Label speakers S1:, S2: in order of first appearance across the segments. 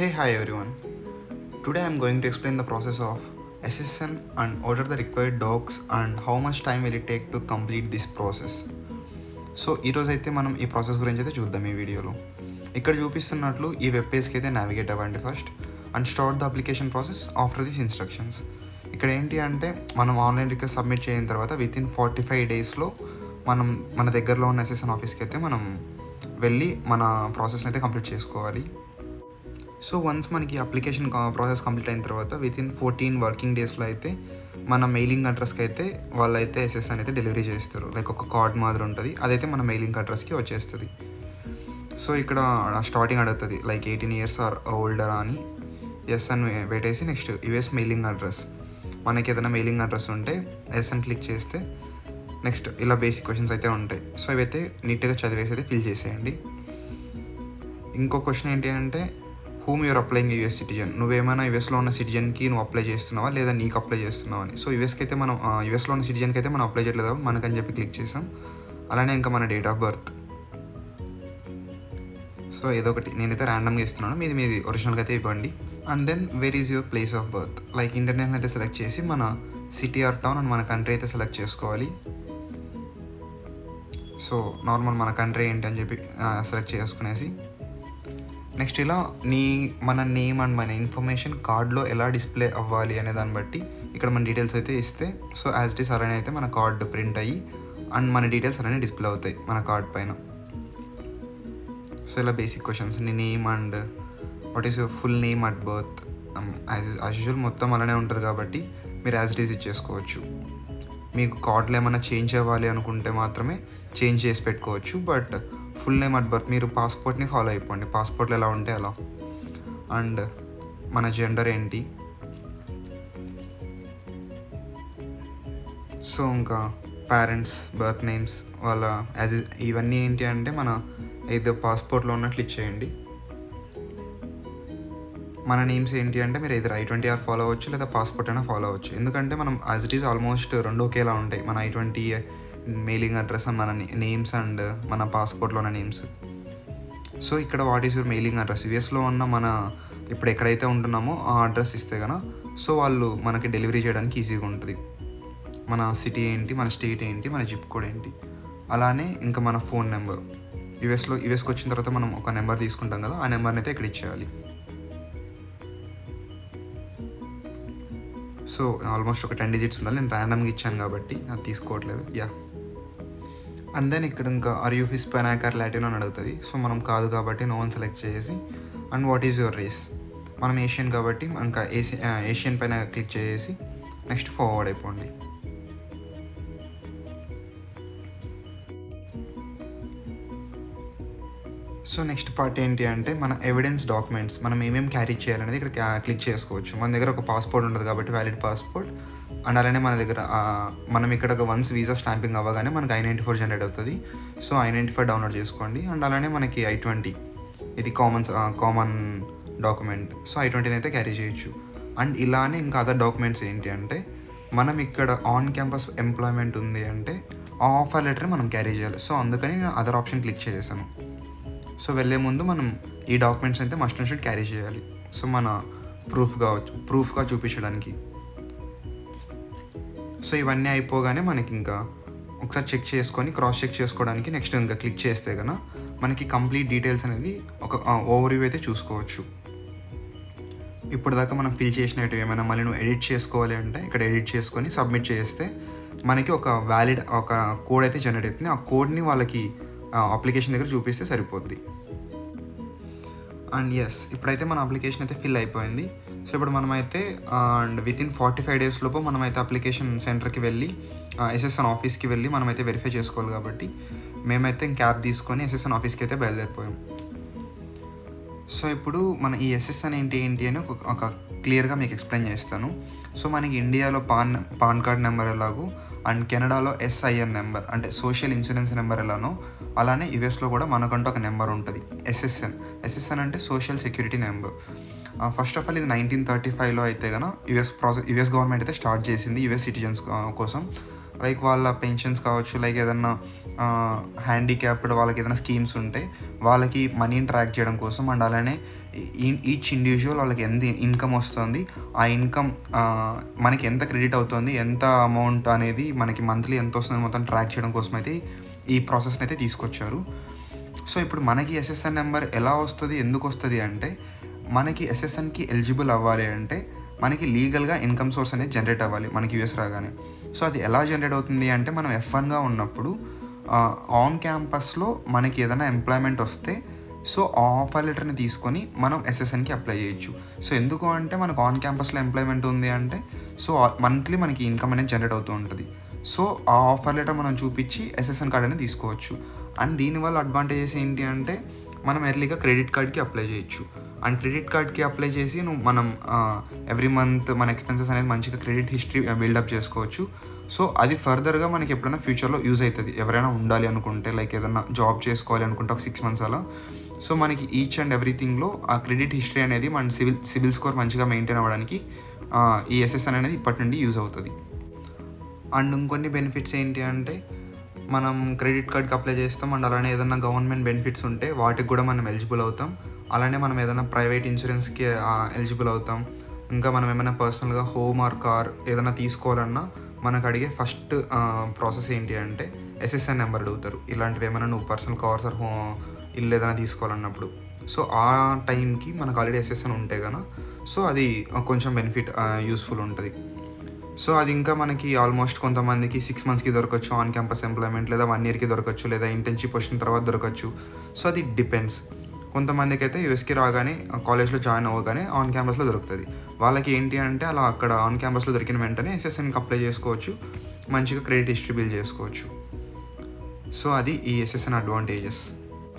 S1: Hi everyone. Today I am going to explain the process of SSN and order the required docs and how much time will it take to complete this process. So ఈరోజు అయితే మనం ఈ process గురించి అయితే చూద్దాం ఈ వీడియోలో. ఇక్కడ చూపిస్తున్నట్లు ఈ వెబ్ పేజ్కి అయితే నావిగేట్ అవ్వండి first and start the application process after this instructions. ఇక్కడ ఏంటి అంటే మనం ఆన్లైన్ రిక్వెస్ట్ సబ్మిట్ చేసిన తర్వాత వితిన్ 45 డేస్లో మనం మన దగ్గరలో ఉన్న SSN ఆఫీస్కి అయితే మనం వెళ్ళి మన ప్రాసెస్ని అయితే కంప్లీట్ చేసుకోవాలి. సో వన్స్ మనకి అప్లికేషన్ ప్రాసెస్ కంప్లీట్ అయిన తర్వాత వితిన్ 14 వర్కింగ్ డేస్లో అయితే మన మెయిలింగ్ అడ్రస్కి అయితే వాళ్ళైతే SSN అయితే డెలివరీ చేస్తారు. లైక్ ఒక కార్డ్ మాదిరి ఉంటుంది, అదైతే మన మెయిలింగ్ అడ్రస్కి వచ్చేస్తుంది. సో ఇక్కడ స్టార్టింగ్ అడుగుతుంది లైక్ 18 years ఆర్ ఓల్డర్ అని ఎస్ అని పెట్టేసి నెక్స్ట్ యుఎస్ మెయిలింగ్ అడ్రస్. మనకి ఏదైనా మెయిలింగ్ అడ్రస్ ఉంటే ఎస్ అని క్లిక్ చేస్తే నెక్స్ట్ ఇలా బేసిక్ క్వశ్చన్స్ అయితే ఉంటాయి. సో ఇవైతే నీట్గా చదివేసి అయితే ఫిల్ చేసేయండి. ఇంకో క్వశ్చన్ ఏంటి అంటే whom your applying US citizen. నువ్వేమైనా యూఎస్లో ఉన్న సిటిజన్కి నువ్వు అప్లై చేస్తున్నావా లేదా నీకు అప్లై చేస్తున్నావా అని. సో యూఎస్కి అయితే మనం యూఎస్లో ఉన్న సిటిజన్కి అయితే మనం అప్లై చేయలేదు కాబట్టి మనకని చెప్పి క్లిక్ చేసాం. అలానే ఇంకా మన డేట్ ఆఫ్ బర్త్. సో ఏదో ఒకటి నేనైతే ర్యాండమ్గా ఇస్తున్నాను, మీది ఒరిజినల్గా అయితే ఇవ్వండి. And then where is your place of birth. Like international అయితే సెలెక్ట్ చేసి మన సిటీ ఆర్ టౌన్ అండ్ మన కంట్రీ అయితే సెలెక్ట్ చేసుకోవాలి. సో నార్మల్ మన కంట్రీ ఏంటి అని చెప్పి సెలెక్ట్ చేసుకునేసి నెక్స్ట్ ఇలా మన నేమ్ అండ్ మన ఇన్ఫర్మేషన్ కార్డ్లో ఎలా డిస్ప్లే అవ్వాలి అనే దాన్ని బట్టి ఇక్కడ మన డీటెయిల్స్ అయితే ఇస్తే సో యాజ్ ఇట్ ఈస్ అలానే అయితే మన కార్డ్ ప్రింట్ అయ్యి అండ్ మన డీటెయిల్స్ అలానే డిస్ప్లే అవుతాయి మన కార్డ్ పైన. సో ఇలా బేసిక్ క్వశ్చన్స్ నీ name and what is your full name at birth as usual మొత్తం అలానే ఉంటుంది కాబట్టి మీరు యాజ్ ఇట్ ఈస్ ఇచ్చేసుకోవచ్చు. మీకు కార్డ్లో ఏమైనా చేంజ్ అవ్వాలి అనుకుంటే మాత్రమే చేంజ్ చేసి పెట్టుకోవచ్చు. But full name at birth మీరు పాస్పోర్ట్ని ఫాలో అయిపోండి, పాస్పోర్ట్లో ఎలా ఉంటే అలా. అండ్ మన జెండర్ ఏంటి, సో ఇంకా పేరెంట్స్ బర్త్ నేమ్స్ వాళ్ళ ఇవన్నీ ఏంటి అంటే మన ఏదో పాస్పోర్ట్లో ఉన్నట్లు ఇచ్చేయండి. మన నేమ్స్ ఏంటి అంటే మీరు ఏదో I-20 ఫాలో అవ్వచ్చు లేదా పాస్పోర్ట్ అయినా ఫాలో అవ్వచ్చు. ఎందుకంటే మనం యాజ్ ఇట్ ఈస్ ఆల్మోస్ట్ రెండు ఒకేలా ఉంటాయి, మన I-20 మెయిలింగ్ అడ్రస్ అండ్ మన నేమ్స్ అండ్ మన పాస్పోర్ట్లో ఉన్న నేమ్స్. సో ఇక్కడ what is your mailing address, యూఎస్లో ఉన్న మన ఇప్పుడు ఎక్కడైతే ఉంటున్నామో ఆ అడ్రస్ ఇస్తే కనుక సో వాళ్ళు మనకి డెలివరీ చేయడానికి ఈజీగా ఉంటుంది. మన సిటీ ఏంటి, మన స్టేట్ ఏంటి, మన జిప్ కోడ్ ఏంటి. అలానే ఇంకా మన ఫోన్ నెంబర్ యూఎస్కి వచ్చిన తర్వాత మనం ఒక నెంబర్ తీసుకుంటాం కదా, ఆ నెంబర్ని అయితే ఇక్కడ ఇచ్చేయాలి. సో ఆల్మోస్ట్ ఒక 10 digits ఉండాలి. నేను ర్యాండమ్గా ఇచ్చాను కాబట్టి అది తీసుకోవట్లేదు. అండ్ దెన్ ఇక్కడ ఇంకా are you Hispanic or Latino అని అడుగుతుంది. సో మనం కాదు కాబట్టి నో వన్ సెలెక్ట్ చేసి and what is your race, మనం ఏషియన్ కాబట్టి ఇంకా ఏషియన్ పైన క్లిక్ చేసి నెక్స్ట్ ఫార్వర్డ్ అయిపోండి. సో నెక్స్ట్ పార్ట్ ఏంటి అంటే మన ఎవిడెన్స్ డాక్యుమెంట్స్ మనం ఏమేమి క్యారీ చేయాలనేది ఇక్కడ క్లిక్ చేసుకోవచ్చు. మన దగ్గర ఒక పాస్పోర్ట్ ఉంటుంది కాబట్టి వ్యాలిడ్ పాస్పోర్ట్ అండ్ అలానే మన దగ్గర మనం ఇక్కడ ఒక వన్స్ వీసా స్టాంపింగ్ అవ్వగానే మనకి I-94 జనరేట్ అవుతుంది. సో I-95 డౌన్లోడ్ చేసుకోండి. అండ్ అలానే మనకి I-20 ఇది కామన్ డాక్యుమెంట్. సో I-20 అయితే క్యారీ చేయొచ్చు. అండ్ ఇలానే ఇంకా అదర్ డాక్యుమెంట్స్ ఏంటి అంటే మనం ఇక్కడ ఆన్ క్యాంపస్ ఎంప్లాయ్మెంట్ ఉంది అంటే ఆ ఆఫర్ లెటర్ మనం క్యారీ చేయాలి. సో అందుకని నేను అదర్ ఆప్షన్ క్లిక్ చేసాను. సో వెళ్ళే ముందు మనం ఈ డాక్యుమెంట్స్ అయితే మస్ట్ అండ్ షుడ్ క్యారీ చేయాలి. సో మన ప్రూఫ్గా చూపించడానికి. సో ఇవన్నీ అయిపోగానే మనకి ఇంకా ఒకసారి క్రాస్ చెక్ చేసుకోవడానికి నెక్స్ట్ ఇంకా క్లిక్ చేస్తే కనుక మనకి కంప్లీట్ డీటెయిల్స్ అనేది ఒక ఓవర్వ్యూ అయితే చూసుకోవచ్చు. ఇప్పుడు దాకా మనం ఫిల్ చేసినట్టు ఏమైనా మళ్ళీ నువ్వు ఎడిట్ చేసుకోవాలి అంటే ఇక్కడ ఎడిట్ చేసుకొని సబ్మిట్ చేస్తే మనకి ఒక వ్యాలిడ్ ఒక కోడ్ అయితే జనరేట్ అవుతుంది. ఆ కోడ్ని వాళ్ళకి అప్లికేషన్ దగ్గర చూపిస్తే సరిపోద్ది. అండ్ ఇప్పుడైతే మన అప్లికేషన్ అయితే ఫిల్ అయిపోయింది. సో ఇప్పుడు మనమైతే అండ్ వితిన్ 45 days లోపు మనమైతే అప్లికేషన్ సెంటర్కి వెళ్ళి SSN ఆఫీస్కి వెళ్ళి మనమైతే వెరిఫై చేసుకోవాలి కాబట్టి మేమైతే క్యాబ్ తీసుకొని SSN ఆఫీస్కి అయితే బయలుదేరిపోయాం. సో ఇప్పుడు మన ఈ SSN ఏంటి అని ఒక క్లియర్గా మీకు ఎక్స్ప్లెయిన్ చేస్తాను. సో మనకి ఇండియాలో పాన్ కార్డ్ నెంబర్ ఎలాగో అండ్ కెనడాలో SIN నెంబర్ అంటే సోషల్ ఇన్సూరెన్స్ నెంబర్ ఎలానో అలానే యూఎస్లో కూడా మనకంటూ ఒక నెంబర్ ఉంటుంది SSN అంటే social security number. First of all ఇది 1935లో అయితే కనుక యుఎస్ గవర్నమెంట్ అయితే స్టార్ట్ చేసింది యుఎస్ సిటిజన్స్ కోసం. లైక్ వాళ్ళ పెన్షన్స్ కావచ్చు, లైక్ ఏదన్నా హ్యాండిక్యాప్డ్ వాళ్ళకి ఏదైనా స్కీమ్స్ ఉంటే వాళ్ళకి మనీని ట్రాక్ చేయడం కోసం, అండ్ అలానే ఈచ్ ఇండివిజువల్ వాళ్ళకి ఎంత ఇన్కమ్ వస్తుంది, ఆ ఇన్కమ్ మనకి ఎంత క్రెడిట్ అవుతుంది, ఎంత అమౌంట్ అనేది మనకి మంత్లీ ఎంత వస్తుంది మొత్తం ట్రాక్ చేయడం కోసం అయితే ఈ ప్రాసెస్ని అయితే తీసుకొచ్చారు. సో ఇప్పుడు మనకి SSN నెంబర్ ఎలా వస్తుంది, ఎందుకు వస్తుంది అంటే, మనకి SSNకి ఎలిజిబుల్ అవ్వాలి అంటే మనకి లీగల్గా ఇన్కమ్ సోర్స్ అనేది జనరేట్ అవ్వాలి మనకి యూఎస్ రాగానే. సో అది ఎలా జనరేట్ అవుతుంది అంటే, మనం F1గా ఉన్నప్పుడు ఆన్ క్యాంపస్లో మనకి ఏదైనా ఎంప్లాయ్మెంట్ వస్తే సో ఆ ఆఫర్ లెటర్ని తీసుకొని మనం SSNకి అప్లై చేయొచ్చు. సో ఎందుకు అంటే, మనకు ఆన్ క్యాంపస్లో ఎంప్లాయ్మెంట్ ఉంది అంటే సో మంత్లీ మనకి ఇన్కమ్ అనేది జనరేట్ అవుతూ ఉంటుంది. సో ఆ ఆఫర్ లెటర్ మనం చూపించి SSN కార్డ్ అనేది తీసుకోవచ్చు. అండ్ దీనివల్ల అడ్వాంటేజెస్ ఏంటి అంటే, మనం ఎర్లీగా క్రెడిట్ కార్డ్కి అప్లై చేయొచ్చు. అండ్ క్రెడిట్ కార్డ్కి అప్లై చేసి మనం ఎవ్రీ మంత్ మన ఎక్స్పెన్సెస్ అనేది మంచిగా క్రెడిట్ హిస్టరీ బిల్డప్ చేసుకోవచ్చు. సో అది ఫర్దర్గా మనకి ఎప్పుడైనా ఫ్యూచర్లో యూజ్ అవుతుంది. ఎవరైనా ఉండాలి అనుకుంటే, లైక్ ఏదైనా జాబ్ చేసుకోవాలి అనుకుంటే ఒక 6 months అలా, సో మనకి ఈచ్ అండ్ ఎవ్రీథింగ్లో ఆ క్రెడిట్ హిస్టరీ అనేది మన సిబిల్ స్కోర్ మంచిగా మెయింటైన్ అవ్వడానికి ఈ SSN అనేది ఇప్పటి నుండి యూజ్ అవుతుంది. అండ్ ఇంకొన్ని బెనిఫిట్స్ ఏంటి అంటే, మనం క్రెడిట్ కార్డ్కి అప్లై చేస్తాం, అండ్ అలానే ఏదైనా గవర్నమెంట్ బెనిఫిట్స్ ఉంటే వాటికి కూడా మనం ఎలిజిబుల్ అవుతాం. అలానే మనం ఏదైనా ప్రైవేట్ ఇన్సూరెన్స్కి ఎలిజిబుల్ అవుతాం. ఇంకా మనం ఏమైనా పర్సనల్గా హోమ్ ఆర్ కార్ ఏదైనా తీసుకోవాలన్నా మనకు అడిగే ఫస్ట్ ప్రాసెస్ ఏంటి అంటే SSN నెంబర్ అడుగుతారు. ఇలాంటివి ఏమైనా నువ్వు పర్సనల్ కార్స్ ఆర్ ఇల్లు ఏదైనా తీసుకోవాలన్నప్పుడు. సో ఆ టైంకి మనకు ఆల్రెడీ SSN ఉంటే కనుక సో అది కొంచెం బెనిఫిట్ యూస్ఫుల్ ఉంటుంది. సో అది ఇంకా మనకి ఆల్మోస్ట్ కొంతమందికి 6 monthsకి దొరకచ్చు ఆన్ క్యాంపస్ ఎంప్లాయ్మెంట్, లేదా 1 yearకి దొరకచ్చు, లేదా ఇంటర్న్షిప్ వచ్చిన తర్వాత దొరకచ్చు. సో అది డిపెండ్స్. కొంతమందికి అయితే యూఎస్కి రాగానే కాలేజ్లో జాయిన్ అవ్వగానే ఆన్ క్యాంపస్లో దొరుకుతుంది. వాళ్ళకి ఏంటి అంటే అలా అక్కడ ఆన్ క్యాంపస్లో దొరికిన వెంటనే SSNకి అప్లై చేసుకోవచ్చు, మంచిగా క్రెడిట్ హిస్టరీ బిల్డ్ చేసుకోవచ్చు. సో అది ఈ SSN advantages.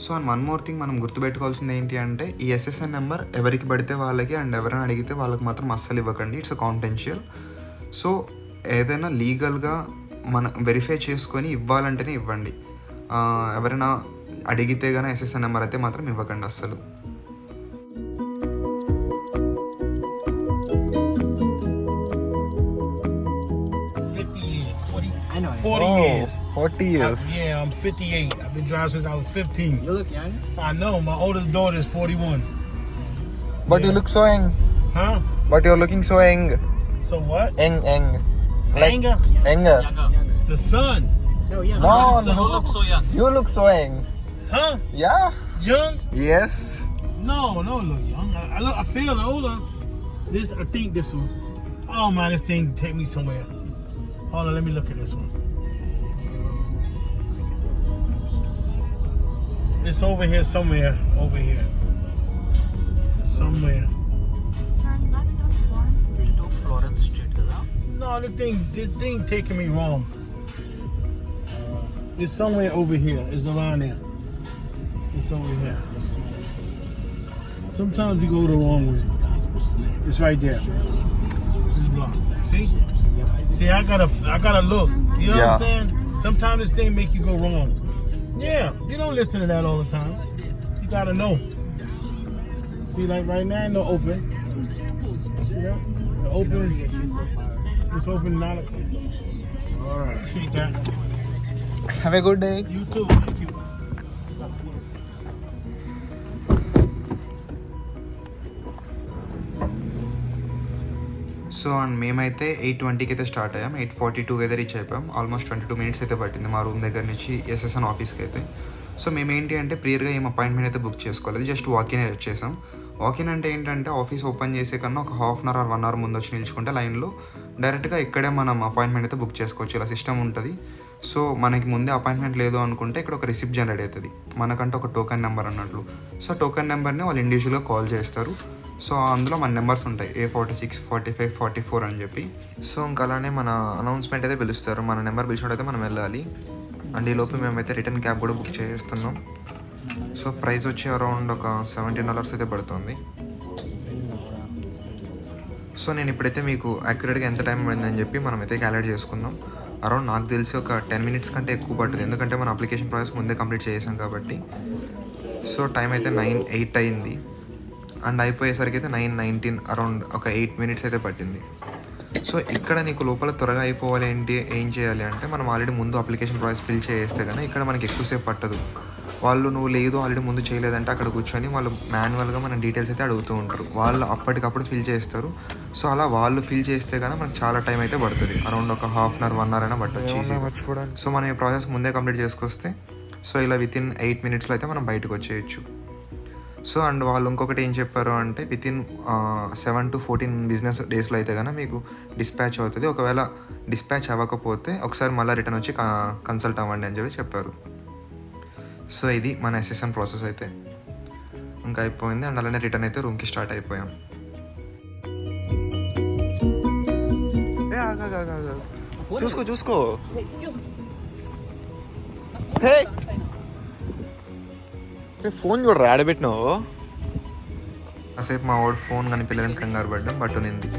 S1: So and one more thing మనం గుర్తుపెట్టుకోవాల్సింది ఏంటి అంటే, ఈ SSN నెంబర్ ఎవరికి పడితే వాళ్ళకి అండ్ ఎవరైనా అడిగితే వాళ్ళకి మాత్రం అస్సలు ఇవ్వకండి. It's confidential. సో ఏదైనా లీగల్గా మనం వెరిఫై చేసుకొని ఇవ్వాలంటేనే ఇవ్వండి. ఎవరైనా అడిగితే కానీ SSN నెంబర్ అయితే మాత్రం ఇవ్వకండి అస్సలు.
S2: Oh, 40 years.
S3: Yeah, I'm 58. I've been driving since I was 15.
S2: You look young.
S3: I know. My oldest daughter is 41.
S2: But
S3: Yeah.
S2: you look so young.
S3: Huh?
S2: But you're looking so young.
S3: So what?
S2: Young. Like
S3: Anger?
S2: younger.
S3: The sun.
S2: No.
S3: You look so young.
S2: You look so young.
S3: Huh?
S2: Yeah.
S3: Young?
S2: Yes.
S3: No, look young. I feel older. I think this one. Oh man, this thing take me somewhere. Hold on, let me look at this one. It's over here somewhere. Over here. Somewhere.
S4: to Florence Street కదా.
S3: No, the thing taking me wrong. It's somewhere over here. It's around there. It's over here. Sometimes you go the wrong way. It's right there. This block. See, I gotta look. You
S2: Yeah.
S3: understand? Sometimes this thing make you go wrong. Yeah, you don't listen to that all the time. You gotta know. See, like right now, no open. See that? The open. It's open 9 o'clock. All right, appreciate that.
S2: Have a good day.
S3: You too. Thank you.
S1: So and మేమైతే 8:20కి అయితే start అయ్యాం. 8:42కి అయితే reach అయిపోయాం. Almost 22 minutes అయితే పట్టింది మా room దగ్గర నుంచి SSN ఆఫీస్కి అయితే. సో మేమేంటి అంటే ప్రియర్గా ఏం అపాయింట్మెంట్ అయితే బుక్ చేసుకోలేదు, జస్ట్ వాకిన్ అయితే వచ్చేసాం. వాకిన్ అంటే ఏంటంటే ఆఫీస్ ఓపెన్ చేసే కన్నా ఒక ½ hour or 1 hour ముందు వచ్చి నిల్చుకుంటే లైన్లో డైరెక్ట్గా ఇక్కడే మనం అపాయింట్మెంట్ అయితే బుక్ చేసుకోవచ్చు. ఇలా సిస్టమ్ ఉంటుంది. సో మనకి ముందే అపాయింట్మెంట్ లేదు అనుకుంటే ఇక్కడ ఒక రిసిప్ట్ జనరేట్ అవుతుంది, మనకంటే ఒక టోకెన్ నెంబర్ అన్నట్లు. సో టోకెన్ నెంబర్ని వాళ్ళు ఇండివిజువల్గా కాల్ చేస్తారు. సో అందులో మన నెంబర్స్ ఉంటాయి, A46, 45, 44 అని చెప్పి. సో ఇంకా అలానే మన అనౌన్స్మెంట్ అయితే పిలుస్తారు, మన నెంబర్ పిలిచినట్టయితే మనం వెళ్ళాలి. అండ్ ఈ లోపు మేమైతే రిటర్న్ క్యాబ్ కూడా బుక్ చేస్తున్నాం. సో ప్రైస్ వచ్చి అరౌండ్ ఒక $17 అయితే పడుతుంది. సో నేను ఇప్పుడైతే మీకు యాక్యురేట్గా ఎంత టైం పడిందని చెప్పి మనమైతే క్యాలిక్యులేట్ చేసుకుందాం. అరౌండ్ నాకు తెలిసి ఒక 10 minutes కంటే ఎక్కువ పడుతుంది, ఎందుకంటే మన అప్లికేషన్ ప్రాసెస్ ముందే కంప్లీట్ చేసాం కాబట్టి. సో టైం అయితే 9:08 అయింది. అండ్ అయిపోయేసరికి అయితే 9:19 అరౌండ్ ఒక 8 minutes అయితే పట్టింది. సో ఇక్కడ నీకు లోపల త్వరగా అయిపోవాలి ఏంటి ఏం చేయాలి అంటే మనం ఆల్రెడీ ముందు అప్లికేషన్ ప్రాసెస్ ఫిల్ చేస్తే కానీ ఇక్కడ మనకి ఎక్కువసేపు పట్టదు. వాళ్ళు నువ్వు లేదు ఆల్రెడీ ముందు చేయలేదంటే అక్కడ కూర్చొని వాళ్ళు మాన్యువల్గా మన డీటెయిల్స్ అయితే అడుగుతూ ఉంటారు. వాళ్ళు అప్పటికప్పుడు ఫిల్ చేస్తారు. సో అలా వాళ్ళు ఫిల్ చేస్తే కానీ మనకు చాలా టైం అయితే పడుతుంది. అరౌండ్ ఒక హాఫ్ అన్ అవర్ 1 అవర్ అయినా పట్టొచ్చు ఈజీగా. సో మనం ఈ ప్రాసెస్ ముందే కంప్లీట్ చేసుకొస్తే సో ఇలా వితిన్ 8 మినిట్స్లో అయితే మనం బయటకు వచ్చేయచ్చు. సో అండ్ వాళ్ళు ఇంకొకటి ఏం చెప్పారు అంటే వితిన్ 7 to 14 బిజినెస్ డేస్లో అయితే కనుక మీకు డిస్పాచ్ అవుతుంది. ఒకవేళ డిస్పాచ్ అవ్వకపోతే ఒకసారి మళ్ళీ రిటర్న్ వచ్చి కన్సల్ట్ అవ్వండి అని చెప్పారు. సో ఇది మన SSN ప్రాసెస్ అయితే ఇంకా అయిపోయింది. అండ్ అలానే రిటర్న్ అయితే రూమ్కి స్టార్ట్ అయిపోయాం.
S2: చూసుకో హే ఫోన్ చూడరా ఆడబెట్టినావు.
S1: కాసేపు మా వాడు ఫోన్ కనిపించలేదని కంగారు పడ్డాం. బట్ నింది